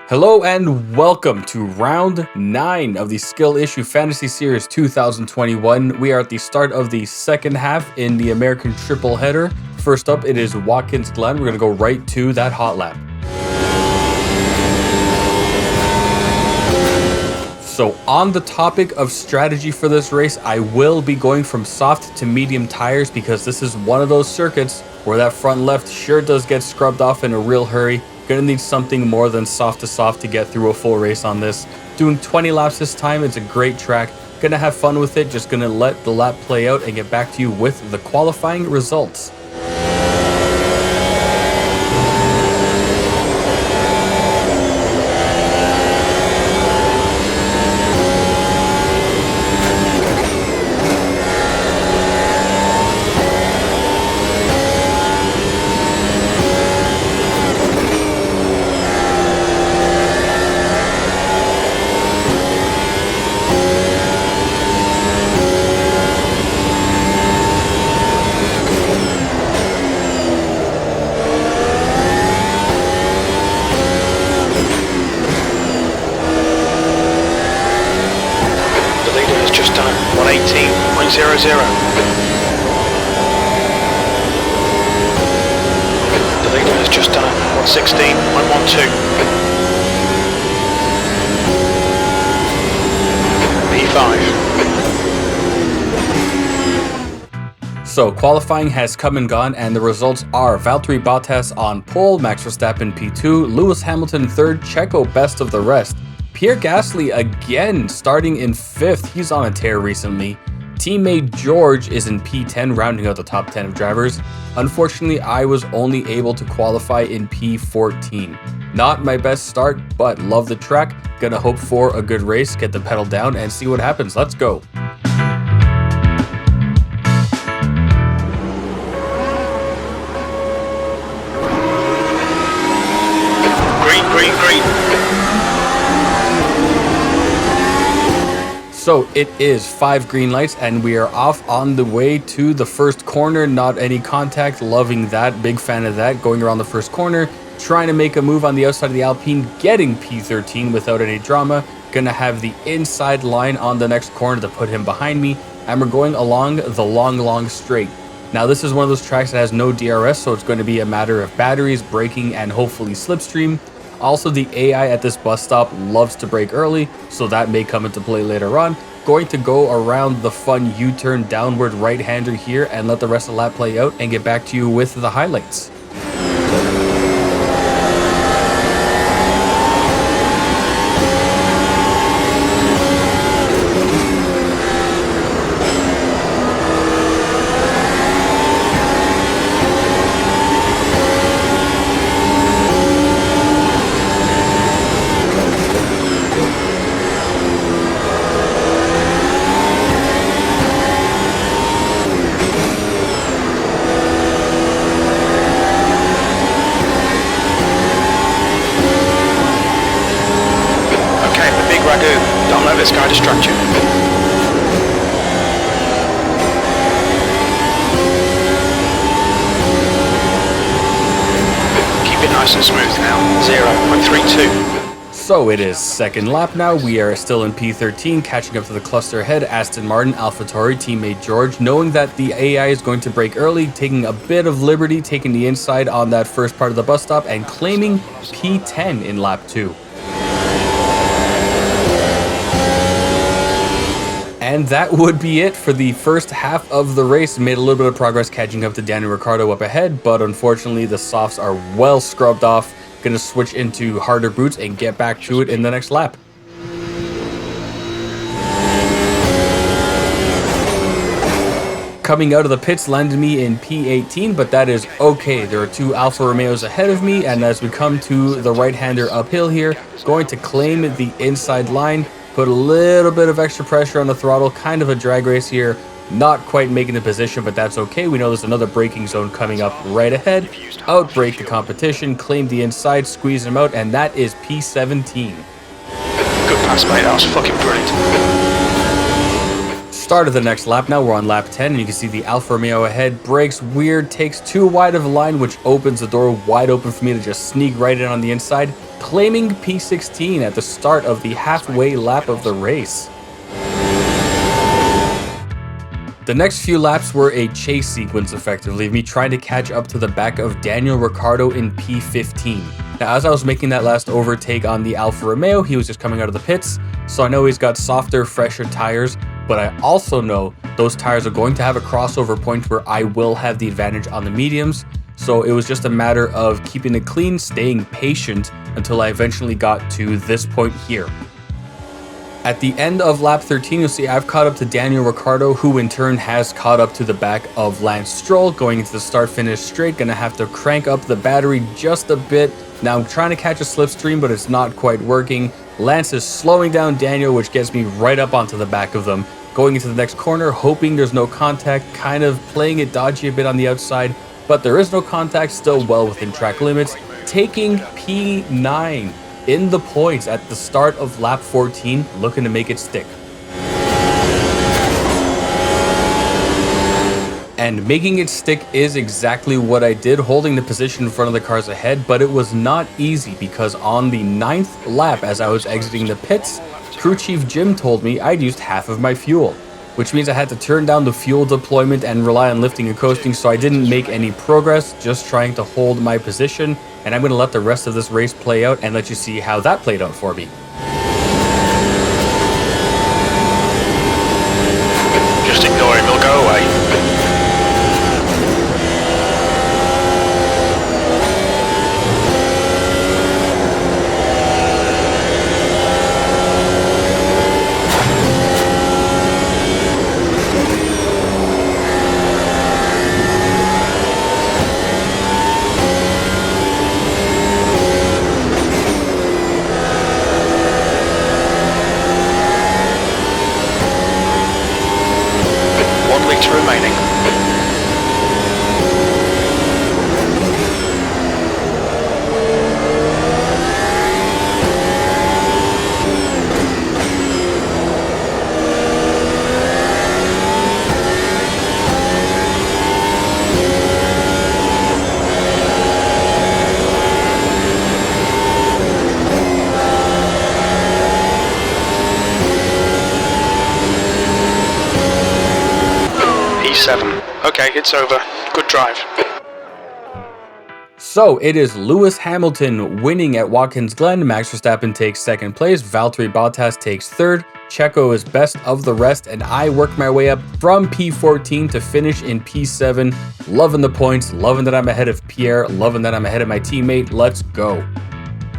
Hello and welcome to round 9 of the Skill Issue Fantasy Series 2021. We are at the start of the second half in the American triple header. First up, it is Watkins Glen. We're going to go right to that hot lap. So on the topic of strategy for this race, I will be going from soft to medium tires because this is one of those circuits where that front left sure does get scrubbed off in a real hurry. Gonna need something more than soft to soft to get through a full race on this. Doing 20 laps this time, it's a great track. Gonna have fun with it, just gonna let the lap play out and get back to you with the qualifying results. The leader has just done 116.112. P5. So qualifying has come and gone, and the results are Valtteri Bottas on pole, Max Verstappen P2, Lewis Hamilton third, Checo best of the rest. Pierre Gasly again starting in 5th, he's on a tear recently. Teammate George is in P10, rounding out the top 10 of drivers. Unfortunately, I was only able to qualify in P14. Not my best start, but love the track. Gonna hope for a good race, get the pedal down, and see what happens. Let's go. Green. So it is 5 green lights and we are off on the way to the first corner. Not any contact, loving that, big fan of that. Going around the first corner, trying to make a move on the outside of the Alpine, getting P13 without any drama. Gonna have the inside line on the next corner to put him behind me, and we're going along the long straight. Now this is one of those tracks that has no DRS, so it's going to be a matter of batteries, braking, and hopefully slipstream. Also, the AI at this bus stop loves to brake early, so that may come into play later on. Going to go around the fun U-turn downward right-hander here and let the rest of the lap play out and get back to you with the highlights. Don't let this guy distract you. Keep it nice and smooth now. 0.32. So it is second lap now. We are still in P13, catching up to the cluster ahead. Aston Martin, AlphaTauri, teammate George, knowing that the AI is going to brake early, taking a bit of liberty, taking the inside on that first part of the bus stop and claiming P10 in lap 2. And that would be it for the first half of the race. Made a little bit of progress catching up to Daniel Ricciardo up ahead, but unfortunately the softs are well scrubbed off. Gonna switch into harder boots and get back to it in the next lap. Coming out of the pits landed me in P18, but that is okay. There are 2 Alfa Romeos ahead of me, and as we come to the right-hander uphill here, going to claim the inside line. Put a little bit of extra pressure on the throttle, kind of a drag race here. Not quite making the position, but that's okay. We know there's another braking zone coming up right ahead. Outbrake the competition, claim the inside, squeeze them out, and that is P17. Good pass, mate. That was fucking brilliant. Start of the next lap now. We're on lap 10, and you can see the Alfa Romeo ahead. Brakes weird, takes too wide of a line, which opens the door wide open for me to just sneak right in on the inside. claiming P16 at the start of the halfway lap of the race. The next few laps were a chase sequence, effectively, me trying to catch up to the back of Daniel Ricciardo in P15. Now, as I was making that last overtake on the Alfa Romeo, he was just coming out of the pits, so I know he's got softer, fresher tires, but I also know those tires are going to have a crossover point where I will have the advantage on the mediums, so it was just a matter of keeping it clean, staying patient until I eventually got to this point here. At the end of lap 13, you'll see I've caught up to Daniel Ricciardo, who in turn has caught up to the back of Lance Stroll. Going into the start-finish straight, gonna have to crank up the battery just a bit. Now I'm trying to catch a slipstream, but it's not quite working. Lance is slowing down Daniel, which gets me right up onto the back of them. Going into the next corner, hoping there's no contact, kind of playing it dodgy a bit on the outside, but there is no contact, still well within track limits. Taking P9 in the points at the start of lap 14, looking to make it stick. And making it stick is exactly what I did, holding the position in front of the cars ahead, but it was not easy because on the 9th lap, as I was exiting the pits, crew chief Jim told me I'd used half of my fuel, which means I had to turn down the fuel deployment and rely on lifting and coasting, so I didn't make any progress, just trying to hold my position, and I'm going to let the rest of this race play out and let you see how that played out for me. Just ignore him, he'll go away. Remaining. P7. Okay, it's over. Good drive. So it is Lewis Hamilton winning at Watkins Glen. Max Verstappen takes second place. Valtteri Bottas takes third. Checo is best of the rest, and I work my way up from P14 to finish in P7. Loving the points, loving that I'm ahead of Pierre, loving that I'm ahead of my teammate. Let's go.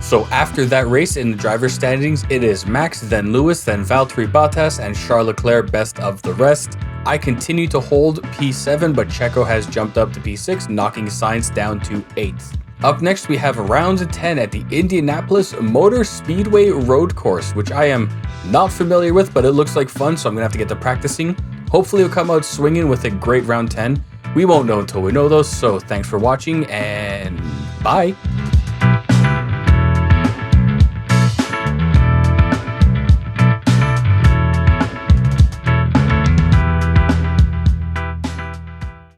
So after that race in the driver's standings, it is Max, then Lewis, then Valtteri Bottas, and Charles Leclerc best of the rest. I continue to hold P7, but Checo has jumped up to P6, knocking Sainz down to 8th. Up next, we have round 10 at the Indianapolis Motor Speedway Road Course, which I am not familiar with, but it looks like fun, so I'm gonna have to get to practicing. Hopefully it'll come out swinging with a great round 10. We won't know until we know those, so thanks for watching, and bye!